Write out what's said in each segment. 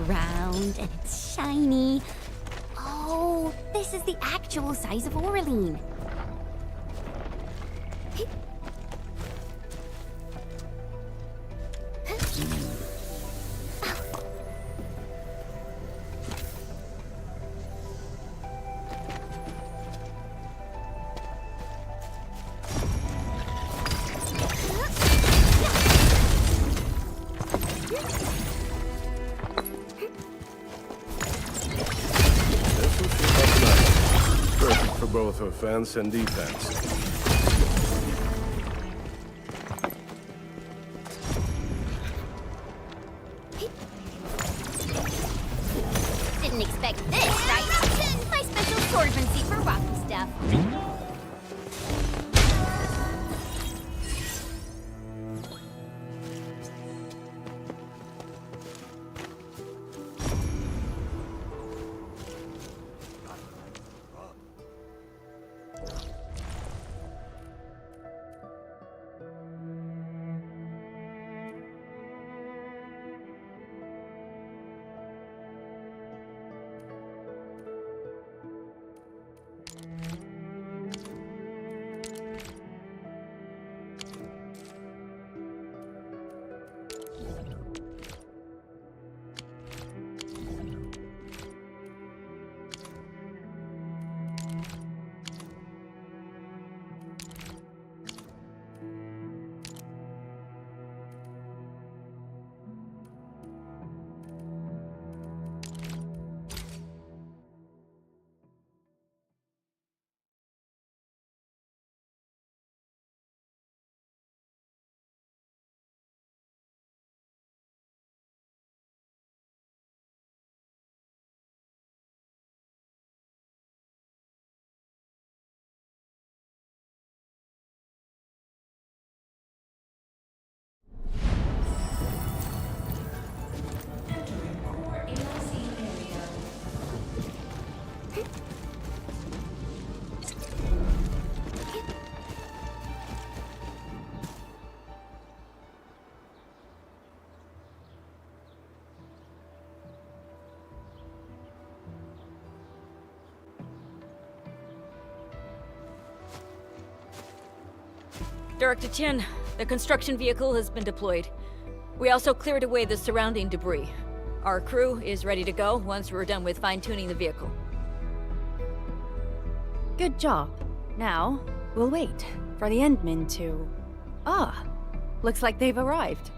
Round and it's shiny. Oh, this is the actual size of Aureline. Both offense and defense. Didn't expect this, right? My special swordsmancy for rocky stuff. Director Chin, the construction vehicle has been deployed. We also cleared away the surrounding debris. Our crew is ready to go once we're done with fine-tuning the vehicle. Good job. Now, we'll wait for the Endmen to... Ah, looks like they've arrived.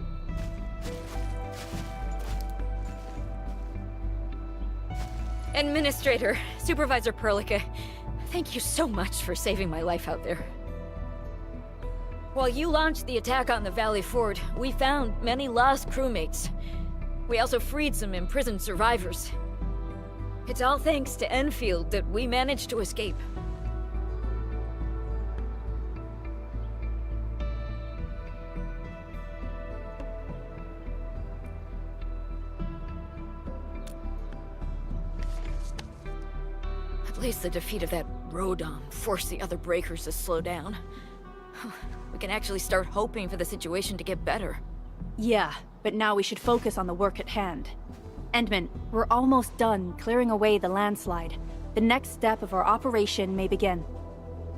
Administrator, Supervisor Perlica, thank you so much for saving my life out there. While you launched the attack on the Valley Ford, we found many lost crewmates. We also freed some imprisoned survivors. It's all thanks to Endfield that we managed to escape. At least the defeat of that Rodon forced the other breakers to slow down. We can actually start hoping for the situation to get better. Yeah, but now we should focus on the work at hand. Endman, we're almost done clearing away the landslide. The next step of our operation may begin.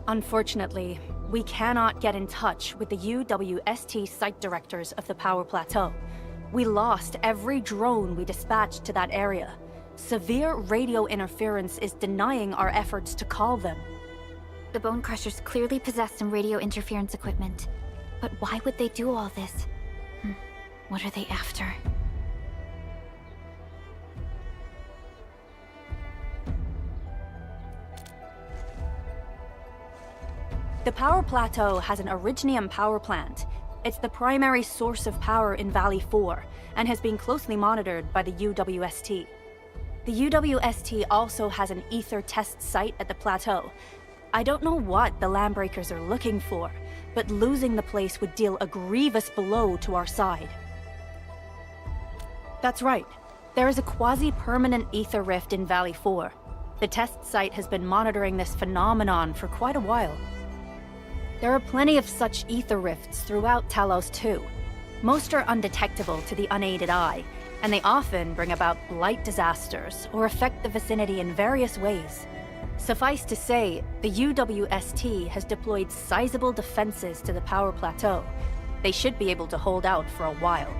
Unfortunately, we cannot get in touch with the UWST site directors of the Power Plateau. We lost every drone we dispatched to that area. Severe radio interference is denying our efforts to call them. The Bone Crushers clearly possess some radio interference equipment. But why would they do all this? What are they after? The Power Plateau has an Originium power plant. It's the primary source of power in Valley 4, and has been closely monitored by the UWST. The UWST also has an ether test site at the plateau. I don't know what the Landbreakers are looking for, but losing the place would deal a grievous blow to our side. That's right. There is a quasi-permanent ether rift in Valley 4. The test site has been monitoring this phenomenon for quite a while. There are plenty of such ether rifts throughout Talos too. Most are undetectable to the unaided eye, and they often bring about blight disasters or affect the vicinity in various ways. Suffice to say, the UWST has deployed sizable defenses to the Power Plateau. They should be able to hold out for a while.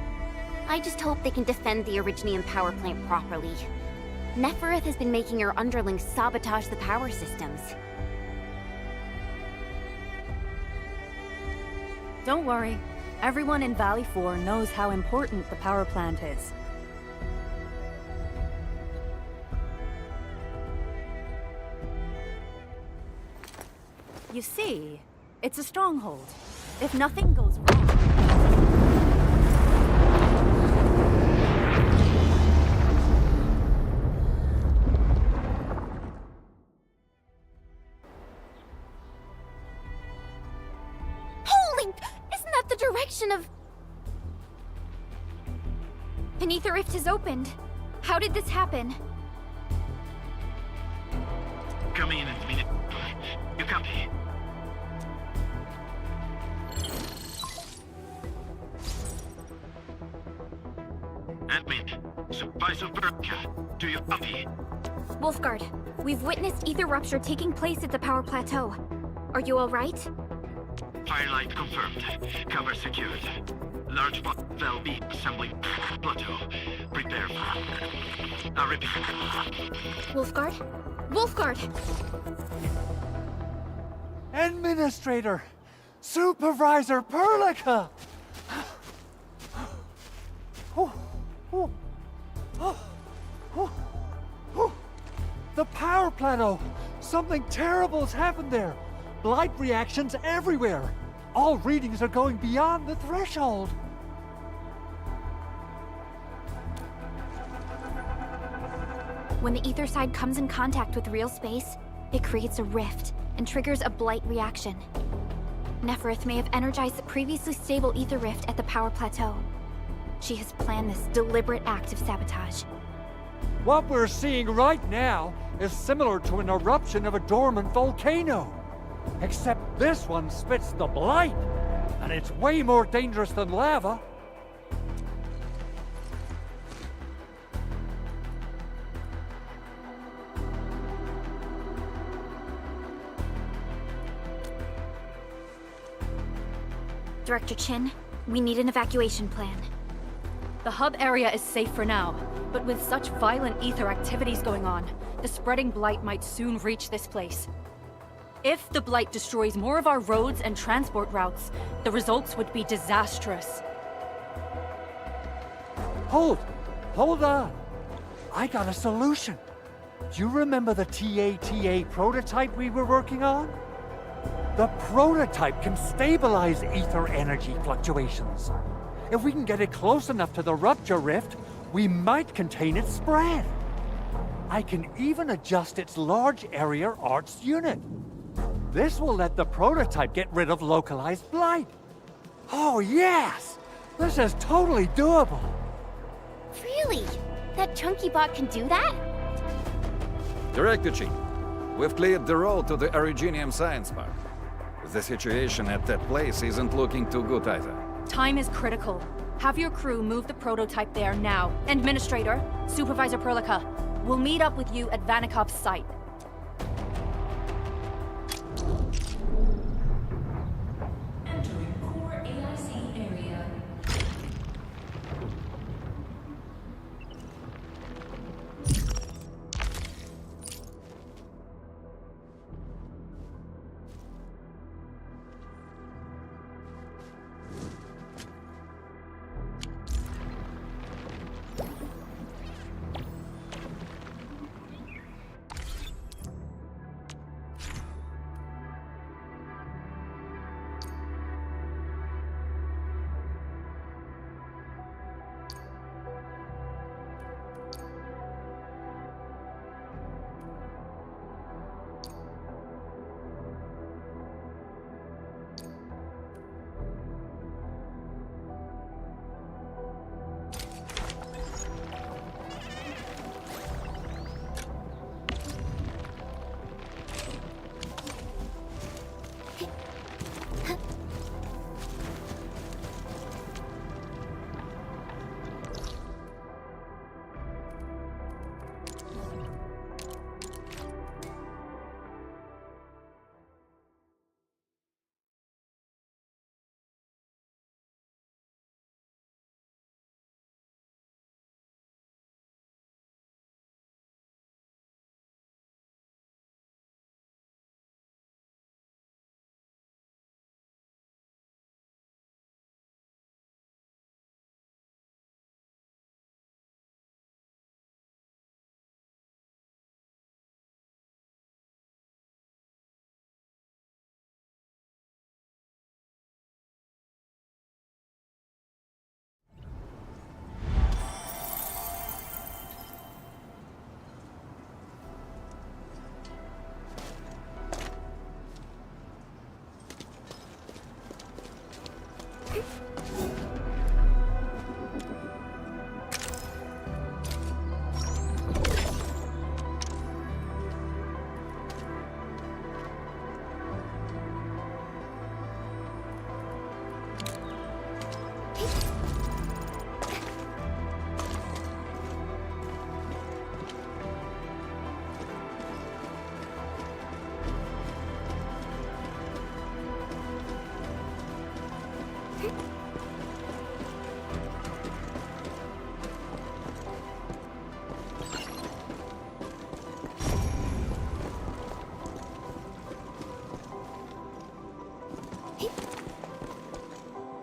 I just hope they can defend the Originium power plant properly. Nefereth has been making her underlings sabotage the power systems. Don't worry. Everyone in Valley 4 knows how important the power plant is. You see, it's a stronghold. If nothing goes wrong... Holy! Isn't that the direction of... An ether rift has opened. How did this happen? Come in and minute. You copy? Admin, Supervisor Berka, do you copy? Wolfguard, we've witnessed ether rupture taking place at the Power Plateau. Are you alright? Firelight confirmed. Cover secured. Large bot will be assembling plateau. Prepare for... I repeat. Wolfguard? Wolfguard! Administrator! Supervisor Perlica! The power plateau! Something terrible has happened there! Blight reactions everywhere! All readings are going beyond the threshold! When the ether side comes in contact with real space, it creates a rift and triggers a blight reaction. Nefereth may have energized the previously stable ether rift at the Power Plateau. She has planned this deliberate act of sabotage. What we're seeing right now is similar to an eruption of a dormant volcano. Except this one spits the blight, and it's way more dangerous than lava. Director Chin, we need an evacuation plan. The hub area is safe for now, but with such violent ether activities going on, the spreading blight might soon reach this place. If the blight destroys more of our roads and transport routes, the results would be disastrous. Hold on. I got a solution. Do you remember the TATA prototype we were working on? The prototype can stabilize ether energy fluctuations. If we can get it close enough to the rupture rift, we might contain its spread. I can even adjust its large area arts unit. This will let the prototype get rid of localized blight. Oh yes! This is totally doable. Really? That chunky bot can do that? Director Chief, we've cleared the road to the Originium Science Park. The situation at that place isn't looking too good either. Time is critical. Have your crew move the prototype there now. Administrator, Supervisor Perlica, we'll meet up with you at Vanikov's site. Entering core AIC area.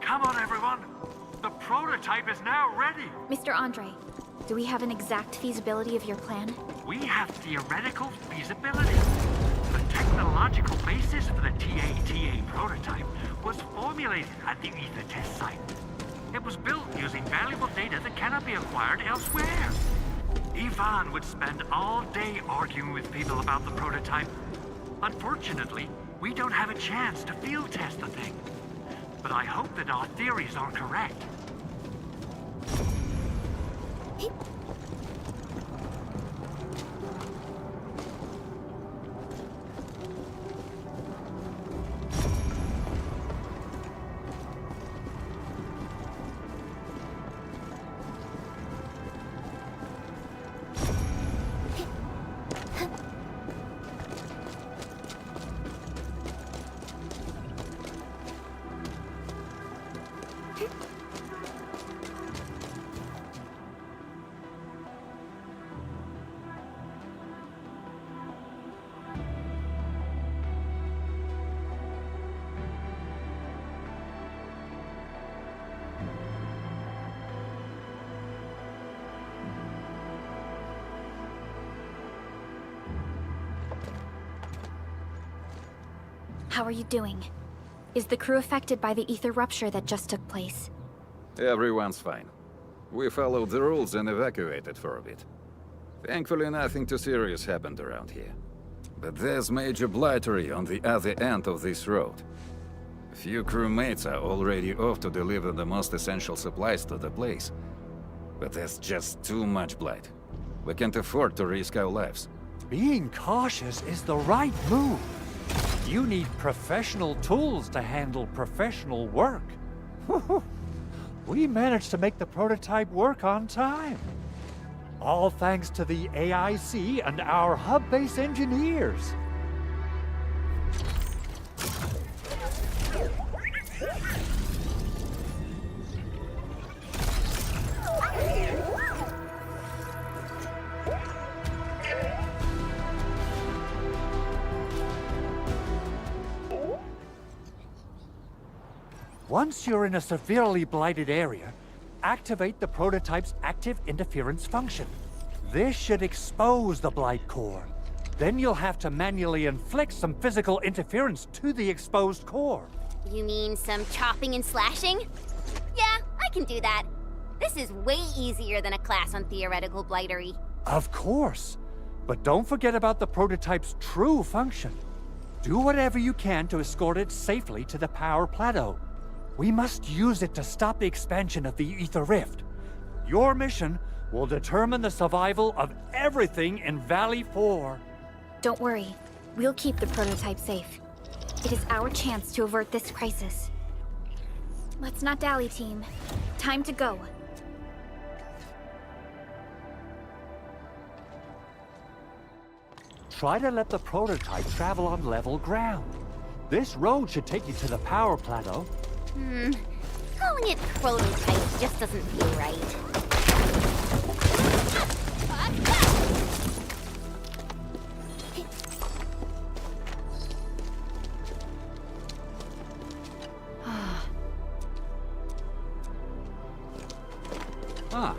Come on, everyone. The prototype is now ready. Mr. Andre, do we have an exact feasibility of your plan? We have theoretical feasibility. The technological basis for the TATA prototype was formulated at the Ether test site. It was built using valuable data that cannot be acquired elsewhere. Ivan would spend all day arguing with people about the prototype. Unfortunately, we don't have a chance to field test the thing. But I hope that our theories are correct. How are you doing? Is the crew affected by the ether rupture that just took place? Everyone's fine. We followed the rules and evacuated for a bit. Thankfully, nothing too serious happened around here. But there's major blightery on the other end of this road. A few crewmates are already off to deliver the most essential supplies to the place. But there's just too much blight. We can't afford to risk our lives. Being cautious is the right move. You need professional tools to handle professional work. We managed to make the prototype work on time. All thanks to the AIC and our hub-base engineers. Once you're in a severely blighted area, activate the prototype's active interference function. This should expose the blight core. Then you'll have to manually inflict some physical interference to the exposed core. You mean some chopping and slashing? Yeah, I can do that. This is way easier than a class on theoretical blightery. Of course. But don't forget about the prototype's true function. Do whatever you can to escort it safely to the power plateau. We must use it to stop the expansion of the Ether Rift. Your mission will determine the survival of everything in Valley 4. Don't worry. We'll keep the prototype safe. It is our chance to avert this crisis. Let's not dally, team. Time to go. Try to let the prototype travel on level ground. This road should take you to the power plateau. Calling it prototype just doesn't feel right. Ah.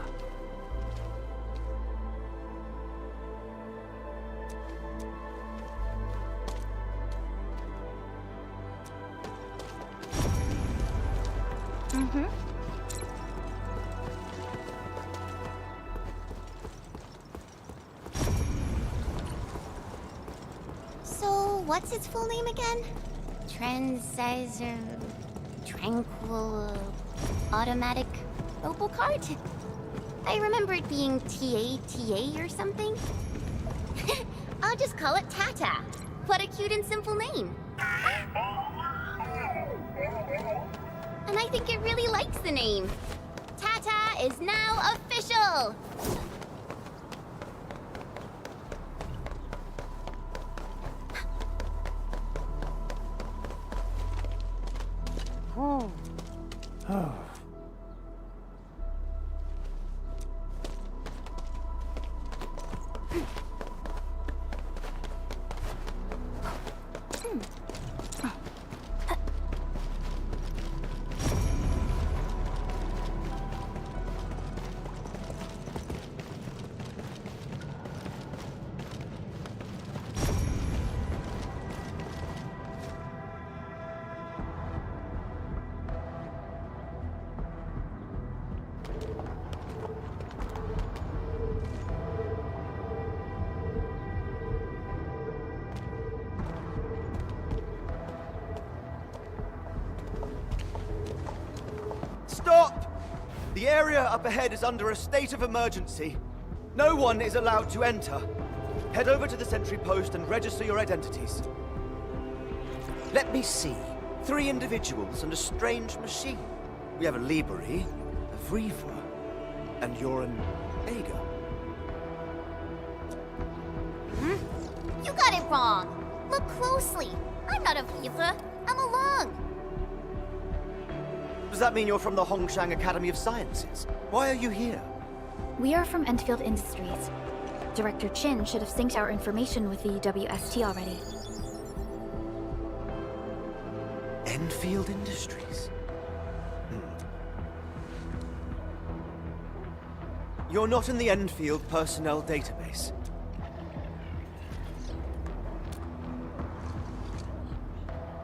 So, what's its full name again? Tranquil Automatic Robocart? I remember it being TATA or something. I'll just call it Tata. What a cute and simple name. And I think it really likes the name. Tata is now official! Stop! The area up ahead is under a state of emergency. No one is allowed to enter. Head over to the sentry post and register your identities. Let me see. 3 individuals and a strange machine. We have a Liberi, a Vriva, and you're an Aga. You got it wrong. Look closely. I'm not a Vriva. I'm a Lung. Does that mean you're from the Hongshang Academy of Sciences? Why are you here? We are from Endfield Industries. Director Chin should have synced our information with the WST already. Endfield Industries? You're not in the Endfield personnel database.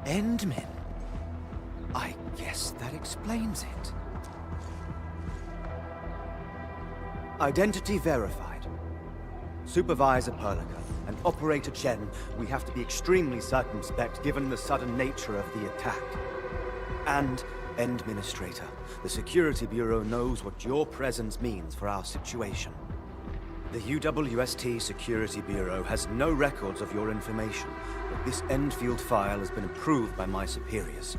Endmin. I guess that explains it. Identity verified. Supervisor Perlica and Operator Chen, we have to be extremely circumspect given the sudden nature of the attack. And, Administrator, the Security Bureau knows what your presence means for our situation. The UWST Security Bureau has no records of your information, but this Endfield file has been approved by my superiors.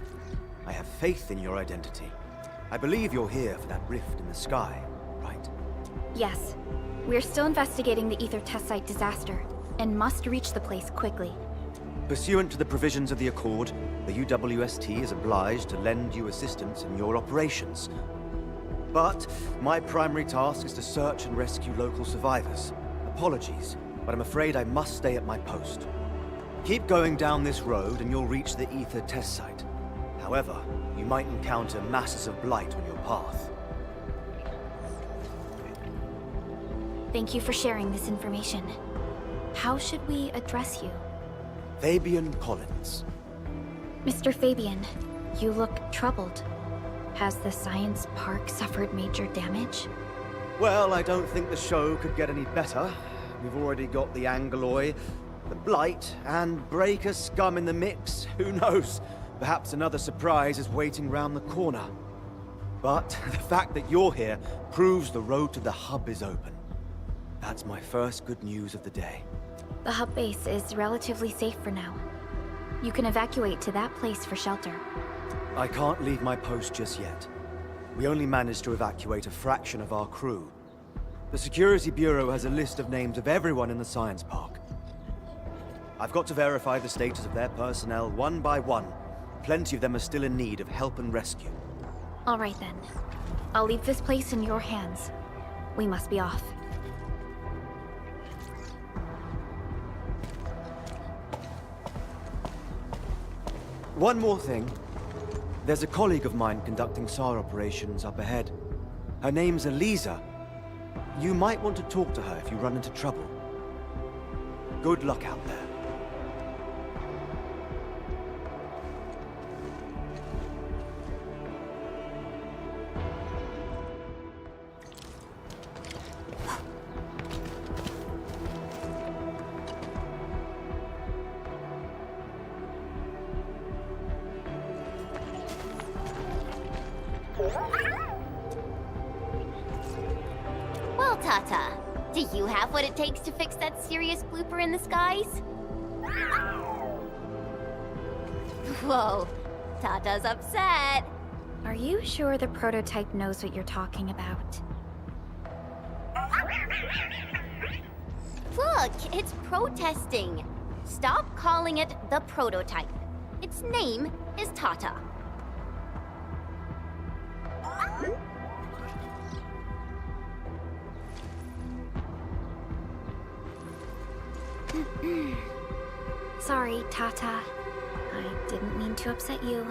I have faith in your identity. I believe you're here for that rift in the sky, right? Yes. We're still investigating the Ether test site disaster, and must reach the place quickly. Pursuant to the provisions of the Accord, the UWST is obliged to lend you assistance in your operations. But my primary task is to search and rescue local survivors. Apologies, but I'm afraid I must stay at my post. Keep going down this road and you'll reach the Ether test site. However, you might encounter masses of blight on your path. Thank you for sharing this information. How should we address you? Fabian Collins. Mr. Fabian, you look troubled. Has the science park suffered major damage? Well, I don't think the show could get any better. We've already got the Angeloy, the Blight, and Breaker scum in the mix. Who knows? Perhaps another surprise is waiting round the corner. But the fact that you're here proves the road to the hub is open. That's my first good news of the day. The hub base is relatively safe for now. You can evacuate to that place for shelter. I can't leave my post just yet. We only managed to evacuate a fraction of our crew. The Security Bureau has a list of names of everyone in the science park. I've got to verify the status of their personnel one by one. Plenty of them are still in need of help and rescue. All right then. I'll leave this place in your hands. We must be off. One more thing. There's a colleague of mine conducting SAR operations up ahead. Her name's Eliza. You might want to talk to her if you run into trouble. Good luck out there. Well, Tata, do you have what it takes to fix that serious blooper in the skies? Whoa, Tata's upset. Are you sure the prototype knows what you're talking about? Look, it's protesting. Stop calling it the prototype. Its name is Tata. Sorry, Tata. I didn't mean to upset you.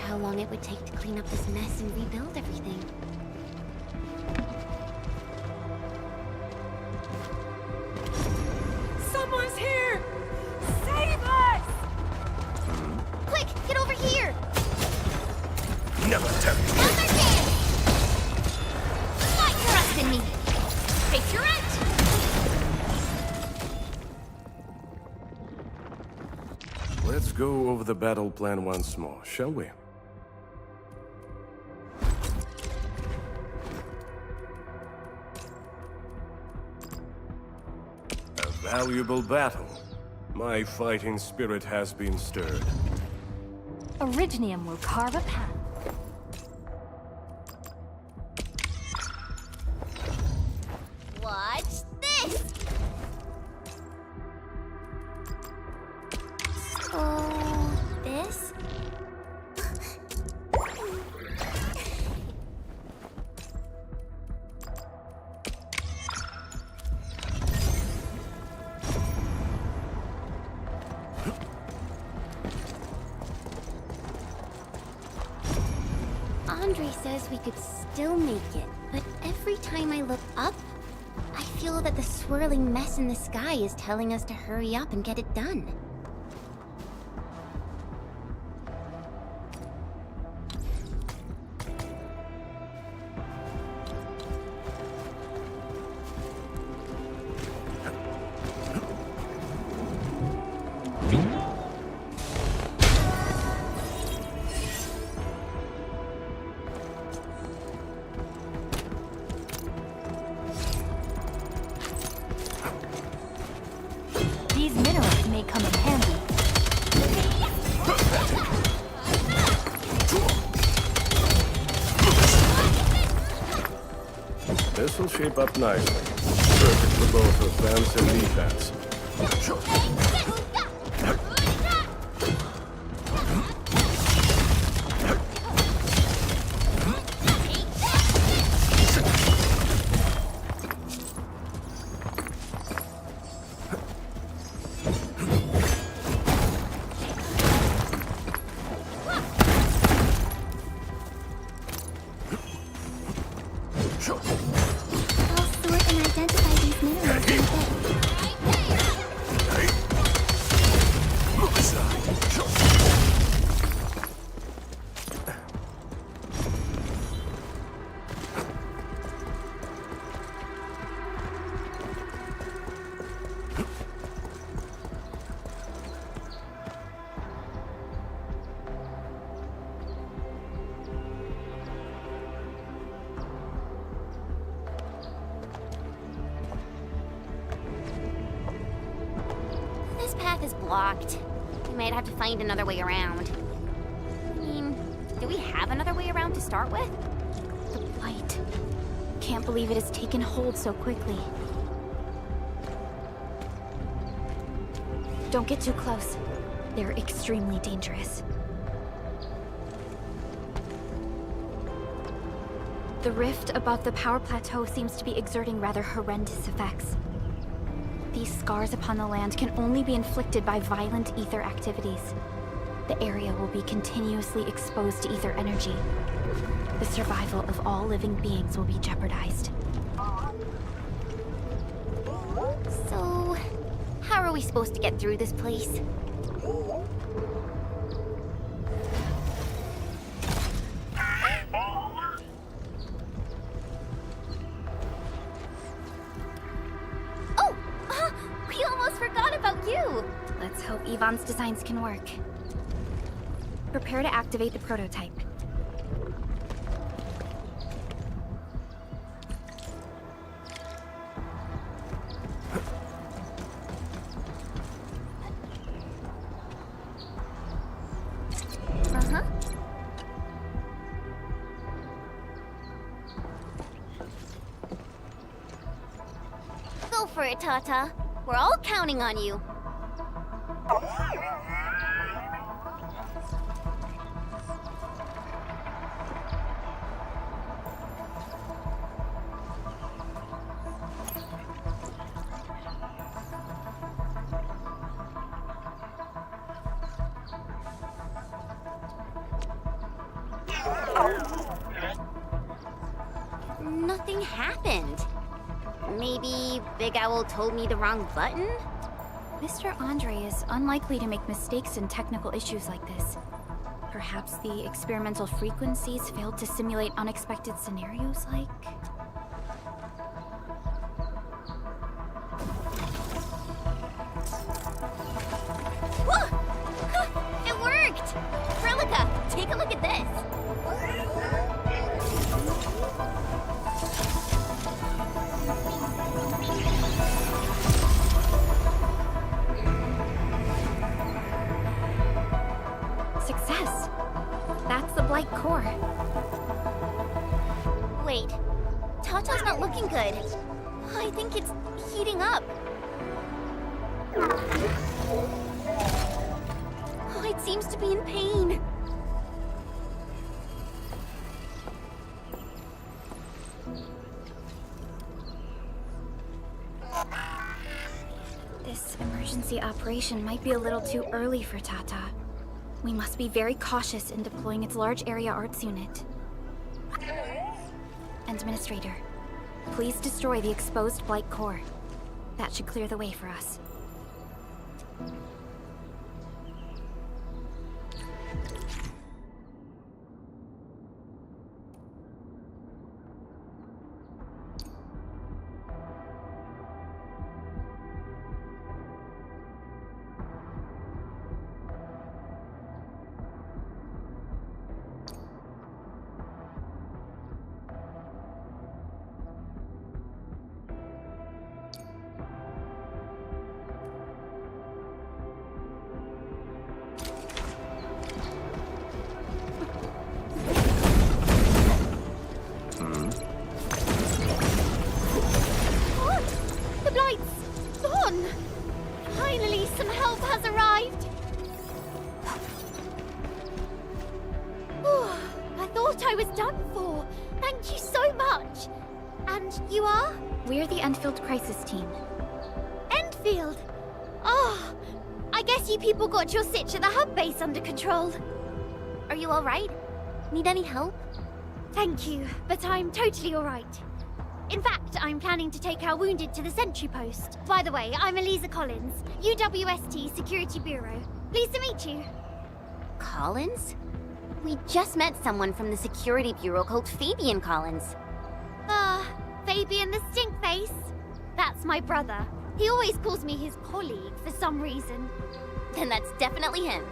How long it would take to clean up this mess and rebuild everything. Someone's here! Save us! Quick, get over here! Never tell you. Understand! Not trust in me! Face your edge! Let's go over the battle plan once more, shall we? Valuable battle. My fighting spirit has been stirred. Originium will carve a path. Watch this! So, this? Andre says we could still make it, but every time I look up, I feel that the swirling mess in the sky is telling us to hurry up and get it done. These minerals may come in handy. This will shape up nicely. Perfect for both offense and defense. I'll sort and identify these minerals in a bit. This path is blocked. We might have to find another way around. I mean, do we have another way around to start with? The blight. Can't believe it has taken hold so quickly. Don't get too close. They're extremely dangerous. The rift above the power plateau seems to be exerting rather horrendous effects. These scars upon the land can only be inflicted by violent ether activities. The area will be continuously exposed to ether energy. The survival of all living beings will be jeopardized. So, how are we supposed to get through this place? Oh! We almost forgot about you! Let's hope Yvonne's designs can work. Prepare to activate the prototype. Uh-huh. Go for it, Tata. We're all counting on you. Nothing happened. Maybe Big Owl told me the wrong button? Mr. Andre is unlikely to make mistakes in technical issues like this. Perhaps the experimental frequencies failed to simulate unexpected scenarios like... Whoa! It worked! Relica, take a look at this! core. Wait, Tata's not looking good. I think it's heating up. Oh, it seems to be in pain. This emergency operation might be a little too early for Tata. We must be very cautious in deploying its large area arts unit. Administrator, please destroy the exposed Blight core. That should clear the way for us. Finally, some help has arrived! I thought I was done for. Thank you so much. And you are? We're the Endfield Crisis Team. Endfield? Oh, I guess you people got your sitch at the hub base under control. Are you alright? Need any help? Thank you, but I'm totally alright. In fact, I'm planning to take our wounded to the sentry post. By the way, I'm Eliza Collins, UWST Security Bureau. Pleased to meet you. Collins? We just met someone from the Security Bureau called Fabian Collins. Fabian the Stinkface. That's my brother. He always calls me his colleague for some reason. Then that's definitely him.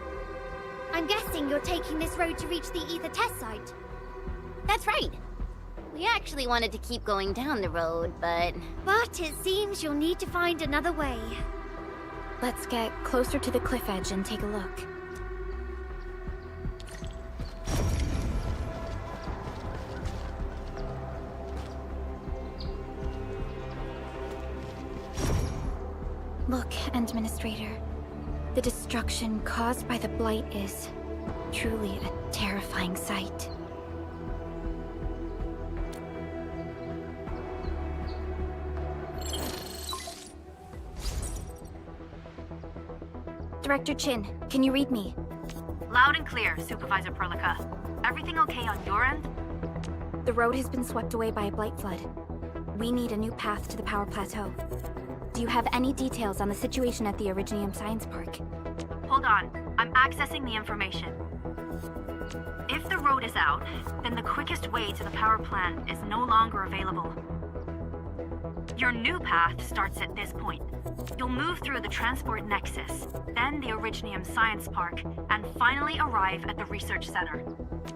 I'm guessing you're taking this road to reach the Ether test site. That's right. We actually wanted to keep going down the road, but... But it seems you'll need to find another way. Let's get closer to the cliff edge and take a look. Look, Administrator. The destruction caused by the Blight is truly a terrifying sight. Director Chin, can you read me? Loud and clear, Supervisor Perlica. Everything okay on your end? The road has been swept away by a Blight flood. We need a new path to the power plateau. Do you have any details on the situation at the Originium Science Park? Hold on, I'm accessing the information. If the road is out, then the quickest way to the power plant is no longer available. Your new path starts at this point. You'll move through the transport nexus, then the Originium Science Park, and finally arrive at the research center.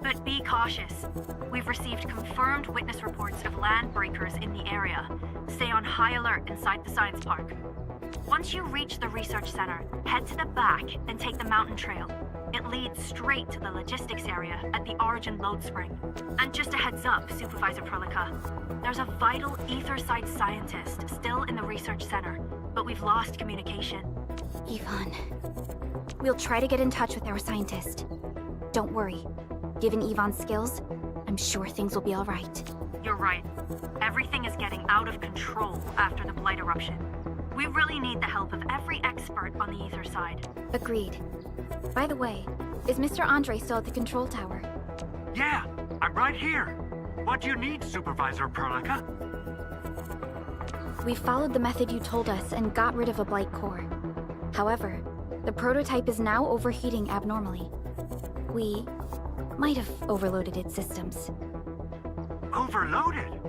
But be cautious. We've received confirmed witness reports of land breakers in the area. Stay on high alert inside the science park. Once you reach the research center, head to the back and take the mountain trail. It leads straight to the logistics area at the Origin load spring. And just a heads up, Supervisor Perlica, there's a vital ether-side scientist still in the research center, but we've lost communication. Yvonne. We'll try to get in touch with our scientist. Don't worry. Given Yvonne's skills, I'm sure things will be all right. You're right. Everything is getting out of control after the Blight eruption. We really need the help of every expert on the ether side. Agreed. By the way, is Mr. Andre still at the control tower? Yeah, I'm right here. What do you need, Supervisor Perlica? We followed the method you told us and got rid of a Blight core. However, the prototype is now overheating abnormally. We might have overloaded its systems. Overloaded?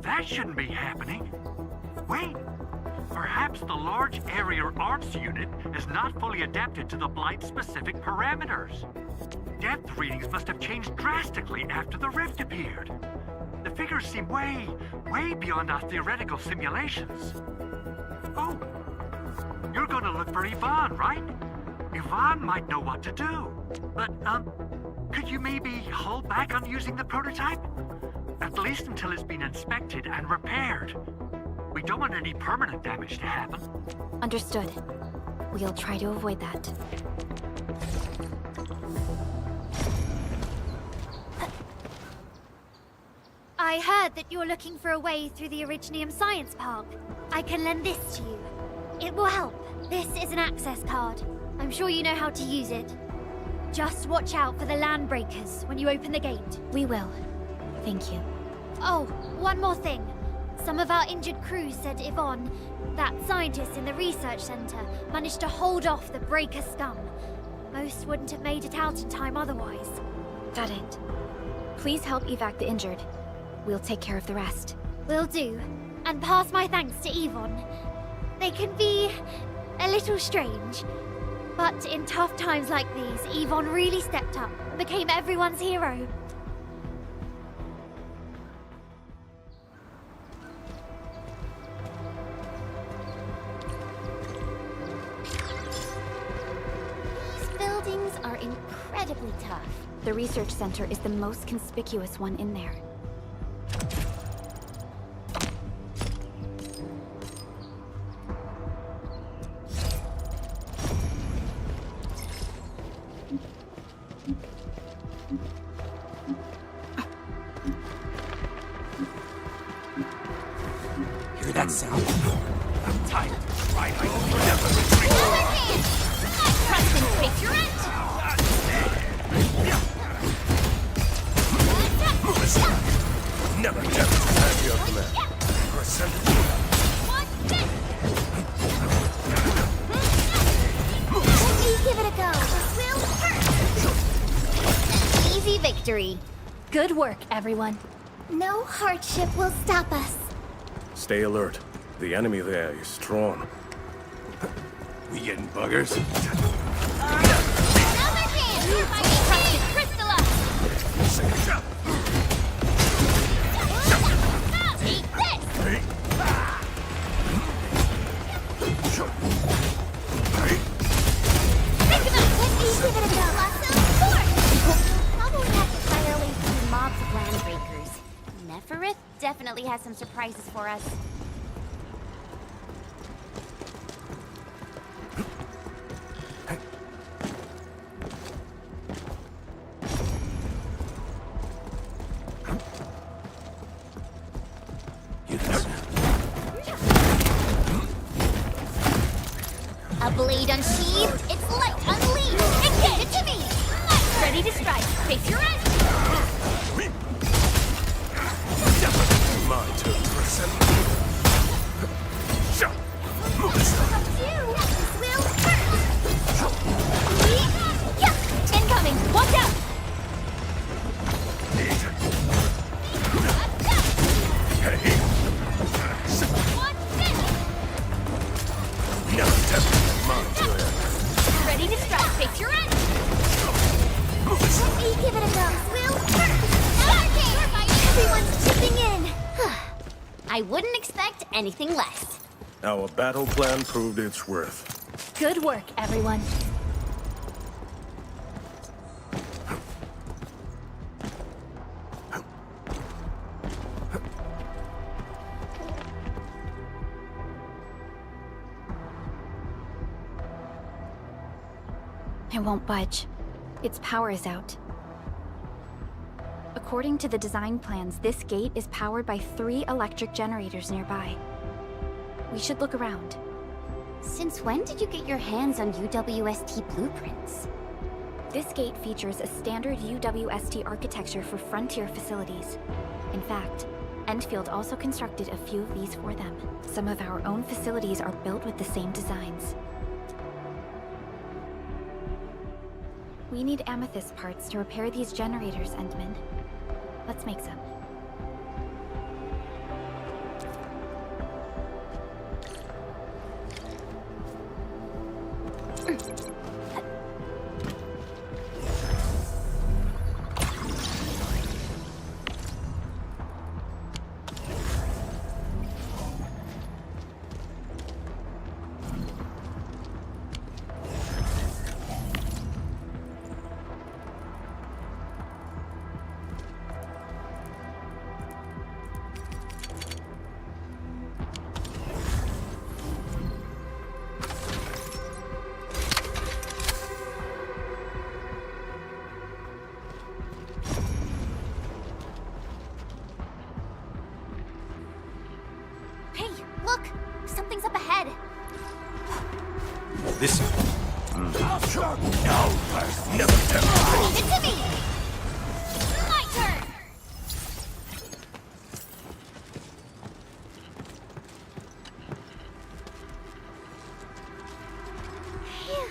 That shouldn't be happening. Wait, perhaps the large area arts unit is not fully adapted to the Blight-specific parameters. Depth readings must have changed drastically after the rift appeared. The figures seem way beyond our theoretical simulations. Oh, you're gonna look for Yvonne, right? Yvonne might know what to do. But, Could you maybe hold back on using the prototype? At least until it's been inspected and repaired. We don't want any permanent damage to happen. Understood. We'll try to avoid that. I heard that you're looking for a way through the Originium Science Park. I can lend this to you. It will help. This is an access card. I'm sure you know how to use it. Just watch out for the land breakers when you open the gate. We will. Thank you. Oh, one more thing. Some of our injured crew said Yvonne, that scientist in the research center, managed to hold off the breaker scum. Most wouldn't have made it out in time otherwise. Got it. Please help evac the injured. We'll take care of the rest. Will do. And pass my thanks to Yvonne. They can be a little strange. But in tough times like these, Yvonne really stepped up and became everyone's hero. These buildings are incredibly tough. The research center is the most conspicuous one in there. Hear that sound? I'm tired. Right, I will never retreat. Preston, face your end! Never have your command. Let me give it a go. This will hurt. Easy victory. Good work, everyone. No hardship will stop us. Stay alert. The enemy there is strong. We getting buggers? Another hand! Preston, Crystalla! Take this! Think about it! Let me give it a go. Awesome force! Probably have to find our way through mobs of land breakers. Neferith definitely has some surprises for us. A blade unsheathed, its light unleashed, and give it to me! Ready to strike, face your end! My turn, person. This will hurt! Yeah! Incoming! Watch out! Ready to strike, face your end! Let me give it a go. Will hurt! Everyone's chipping in! I wouldn't expect anything less. Our battle plan proved its worth. Good work, everyone. It won't budge. Its power is out. According to the design plans, this gate is powered by 3 electric generators nearby. We should look around. Since when did you get your hands on UWST blueprints? This gate features a standard UWST architecture for frontier facilities. In fact, Endfield also constructed a few of these for them. Some of our own facilities are built with the same designs. We need amethyst parts to repair these generators, Endman. Let's make some. This... Leave it to me! My turn! Phew.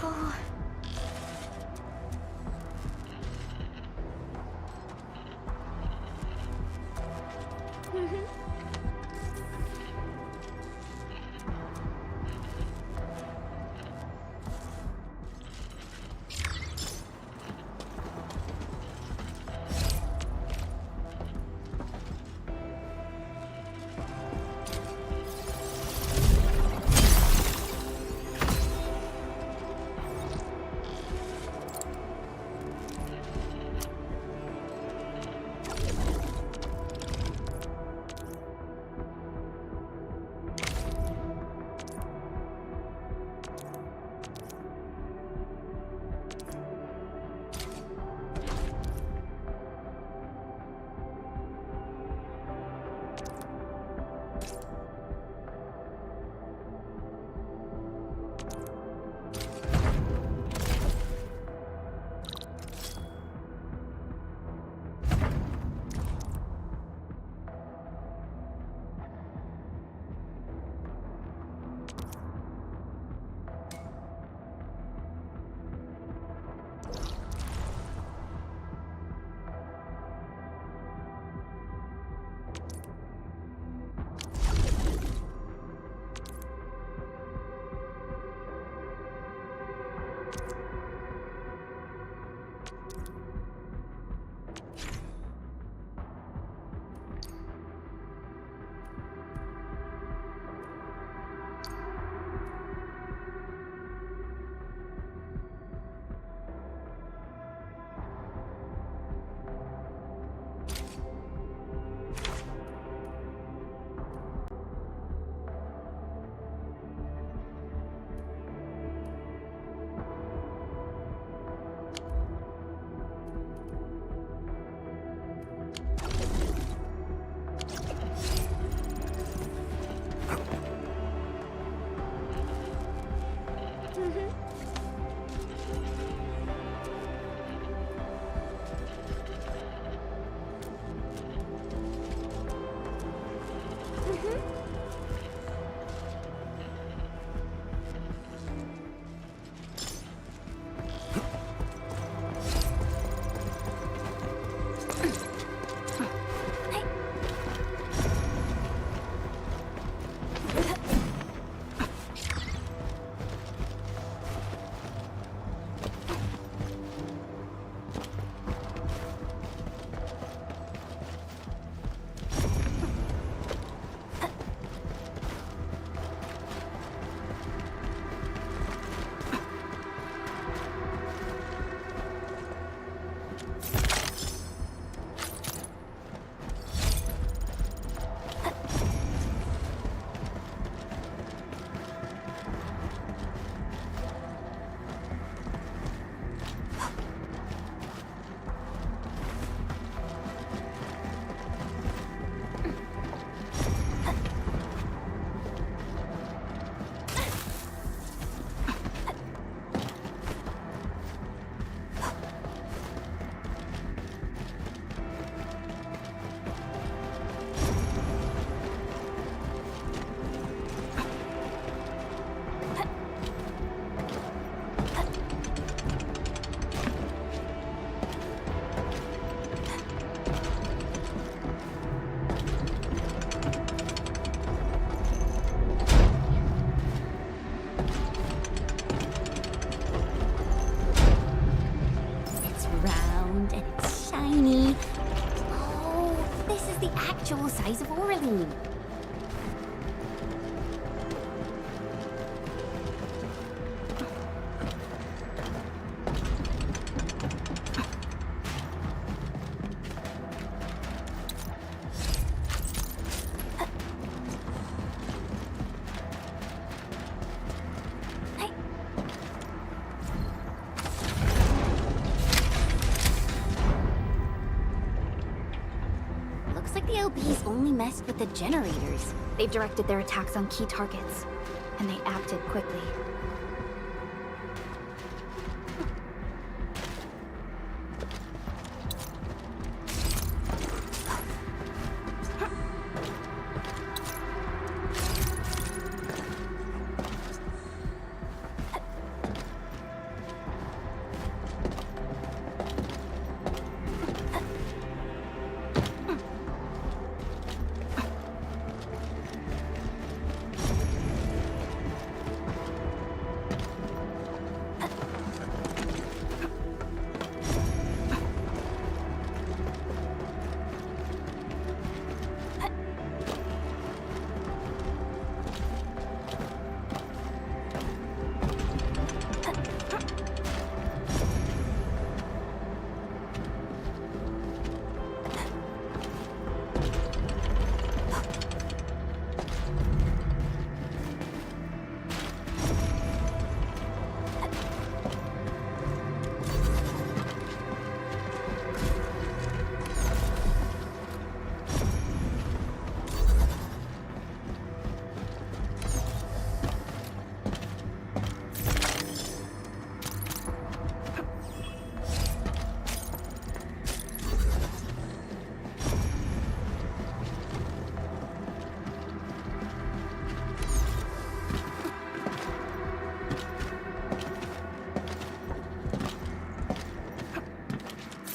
Oh. the actual size of Oraline. Looks like the LBs only messed with the generators. They've directed their attacks on key targets, and they acted quickly.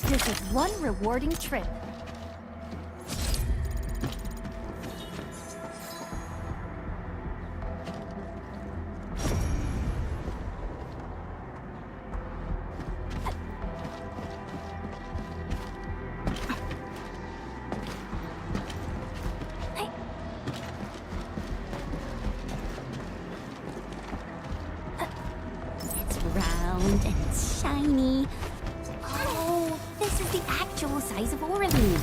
This is one rewarding trip. It's round and it's shiny. Oh, this is the actual size of Oraline.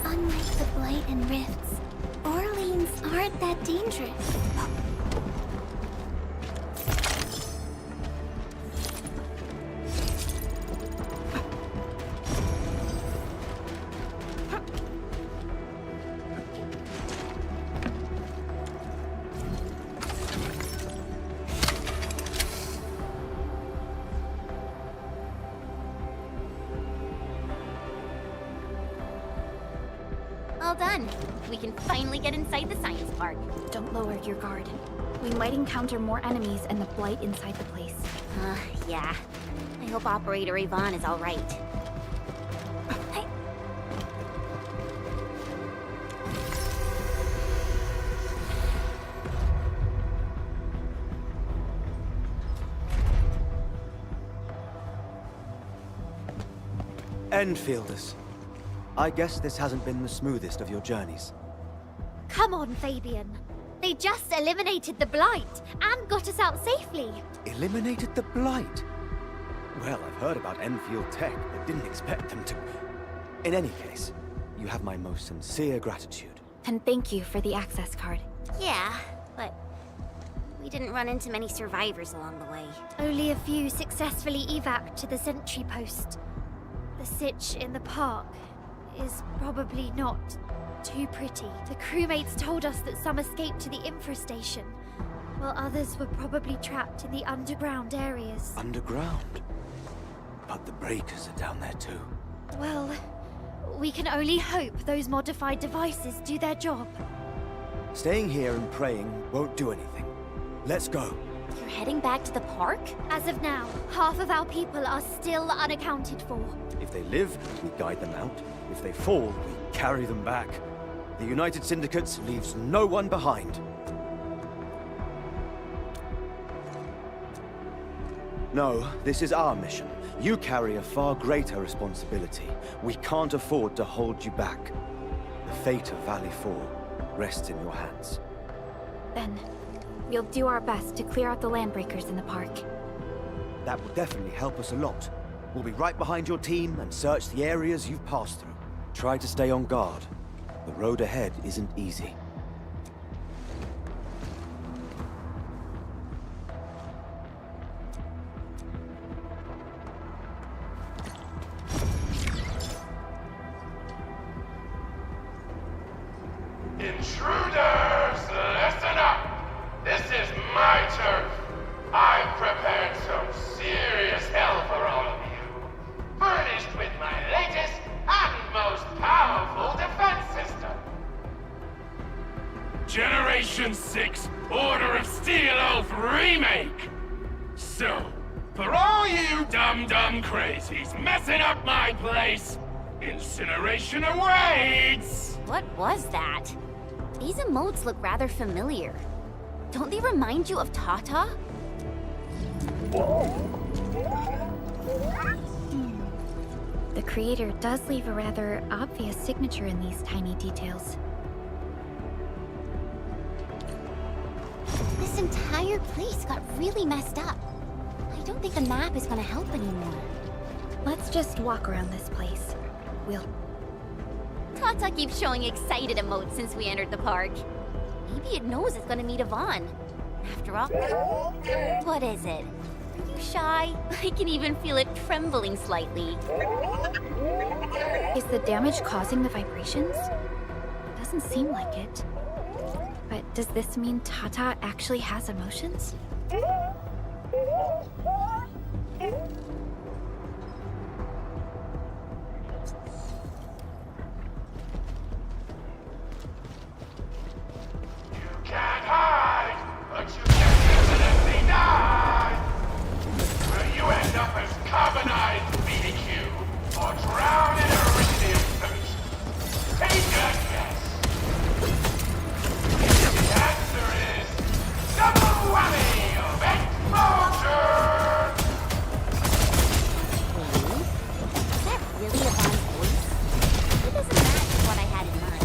Unlike the Blight and Rifts, Orleans aren't that dangerous. All done. We can finally get inside the science park. Don't lower your guard. We might encounter more enemies and the Blight inside the place. Yeah. I hope Operator Yvonne is all right. Endfielders. I guess this hasn't been the smoothest of your journeys. Come on, Fabian. They just eliminated the Blight and got us out safely. Eliminated the Blight? Well, I've heard about Enfield tech, but didn't expect them to... In any case, you have my most sincere gratitude. And thank you for the access card. Yeah, but we didn't run into many survivors along the way. Only a few successfully evac to the sentry post. The sitch in the park is probably not too pretty. The crewmates told us that some escaped to the infrastation, while others were probably trapped in the underground areas. Underground? But the breakers are down there too. Well, we can only hope those modified devices do their job. Staying here and praying won't do anything. Let's go. You're heading back to the park? As of now, half of our people are still unaccounted for. If they live, we guide them out. If they fall, we carry them back. The United Syndicates leaves no one behind. No, this is our mission. You carry a far greater responsibility. We can't afford to hold you back. The fate of Valley 4 rests in your hands. Then, we'll do our best to clear out the landbreakers in the park. That will definitely help us a lot. We'll be right behind your team and search the areas you've passed through. Try to stay on guard. The road ahead isn't easy. Intruders, listen up! This is my turf! I've prepared some serious hell for all of you. Furnished with my latest and most powerful defense system. Generation 6 Order of Steel Oath Remake! So, for all you dumb crazies messing up my place, incineration awaits! What was that? These emotes look rather familiar. Don't they remind you of Tata? The creator does leave a rather obvious signature in these tiny details. This entire place got really messed up. I don't think the map is gonna help anymore. Let's just walk around this place. We'll... Tata keeps showing excited emotes since we entered the park. Maybe it knows it's gonna meet Yvonne. After all... What is it? Are you shy? I can even feel it trembling slightly. Is the damage causing the vibrations? Doesn't seem like it. But does this mean Tata actually has emotions? Can't hide, but you can definitely die! Will you end up as carbonized BDQ, or drown in iridium thirst? Take a guess! The answer is... double whammy of explosion! Is that really Yvonne's voice? It doesn't match what I had in mind.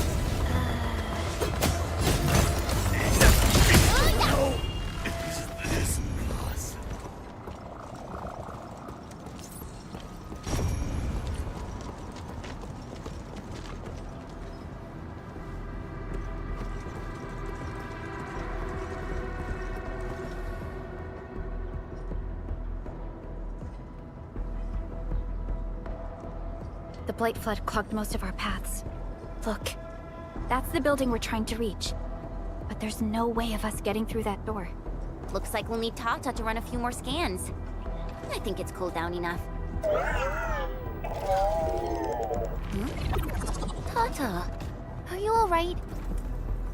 The Blight Flood clogged most of our paths. Look, that's the building we're trying to reach. But there's no way of us getting through that door. Looks like we'll need Tata to run a few more scans. I think it's cooled down enough. Tata, are you alright?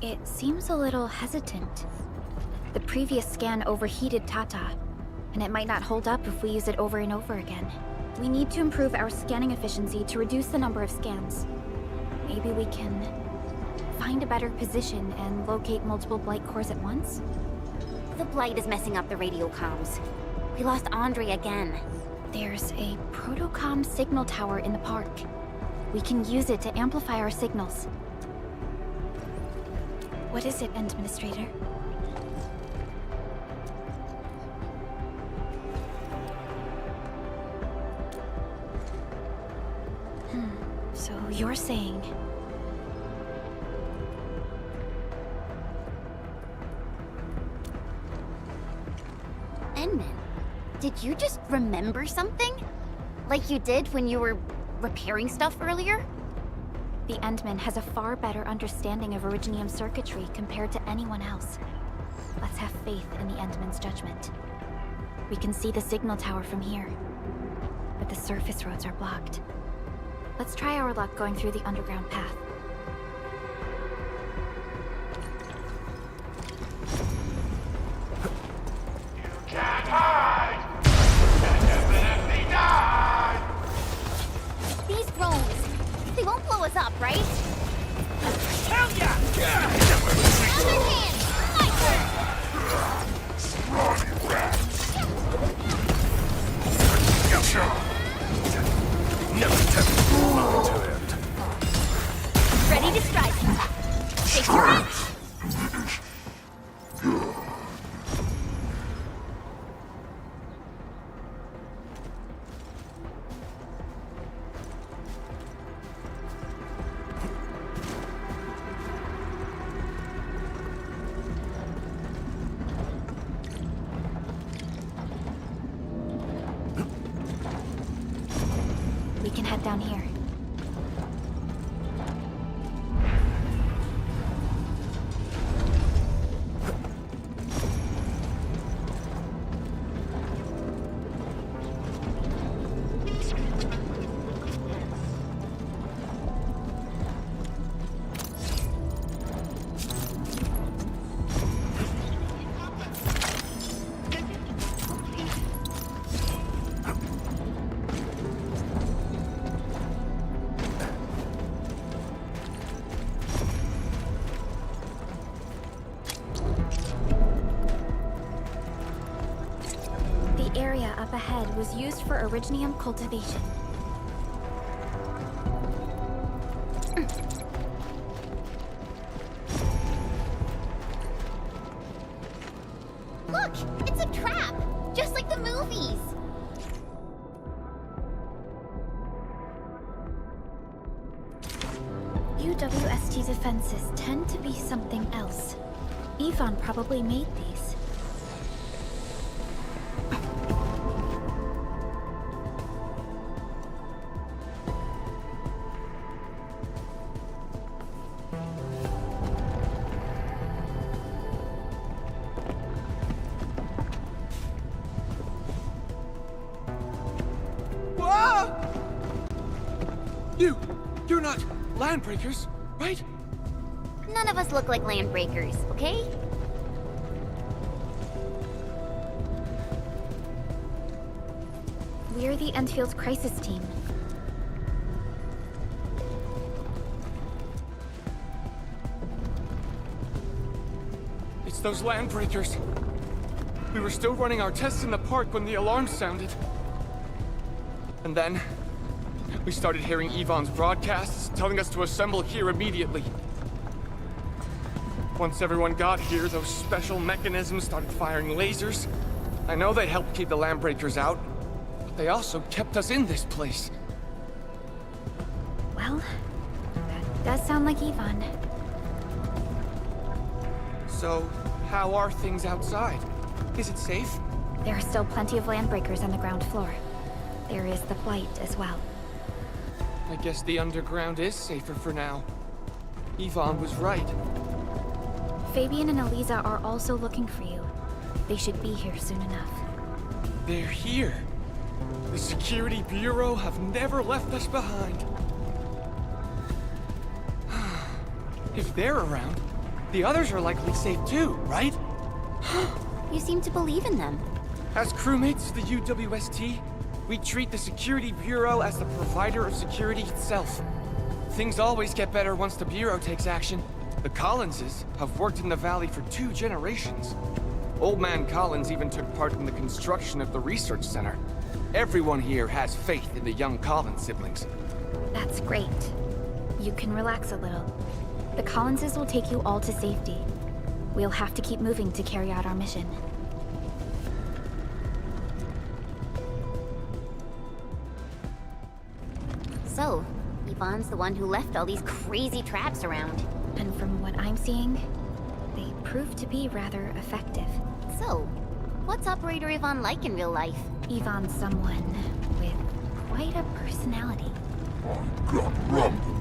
It seems a little hesitant. The previous scan overheated Tata, and it might not hold up if we use it over and over again. We need to improve our scanning efficiency to reduce the number of scans. Maybe we can find a better position and locate multiple Blight cores at once? The Blight is messing up the radio comms. We lost Andre again. There's a protocom signal tower in the park. We can use it to amplify our signals. What is it, Administrator? So you're saying... Enman, did you just remember something? Like you did when you were repairing stuff earlier? The Endman has a far better understanding of Originium circuitry compared to anyone else. Let's have faith in the Endman's judgment. We can see the signal tower from here, but the surface roads are blocked. Let's try our luck going through the underground path. Can't hide! And definitely die! These drones, they won't blow us up, right? Hell yeah! Other hand! My turn! Scrawny rats! Never tempt mine to end. Ready to strike. Take your hit! We can head down here. The area up ahead was used for Originium cultivation. Look! It's a trap! Just like the movies! UWST's offenses tend to be something else. Yvonne probably made these. You're not landbreakers, right? None of us look like landbreakers, okay? We're the Endfield crisis team. It's those landbreakers. We were still running our tests in the park when the alarm sounded. And then, we started hearing Yvonne's broadcasts telling us to assemble here immediately. Once everyone got here, those special mechanisms started firing lasers. I know they helped keep the landbreakers out, but they also kept us in this place. Well, that does sound like Yvonne. So, how are things outside? Is it safe? There are still plenty of landbreakers on the ground floor. There is the Blight as well. I guess the underground is safer for now. Yvonne was right. Fabian and Eliza are also looking for you. They should be here soon enough. They're here. The Security Bureau have never left us behind. If they're around, the others are likely safe too, right? You seem to believe in them. As crewmates of the UWST, we treat the Security Bureau as the provider of security itself. Things always get better once the Bureau takes action. The Collinses have worked in the Valley for 2 generations. Old Man Collins even took part in the construction of the research center. Everyone here has faith in the young Collins siblings. That's great. You can relax a little. The Collinses will take you all to safety. We'll have to keep moving to carry out our mission. So, Yvonne's the one who left all these crazy traps around. And from what I'm seeing, they prove to be rather effective. So, what's Operator Yvonne like in real life? Yvonne's someone with quite a personality. Got rumble.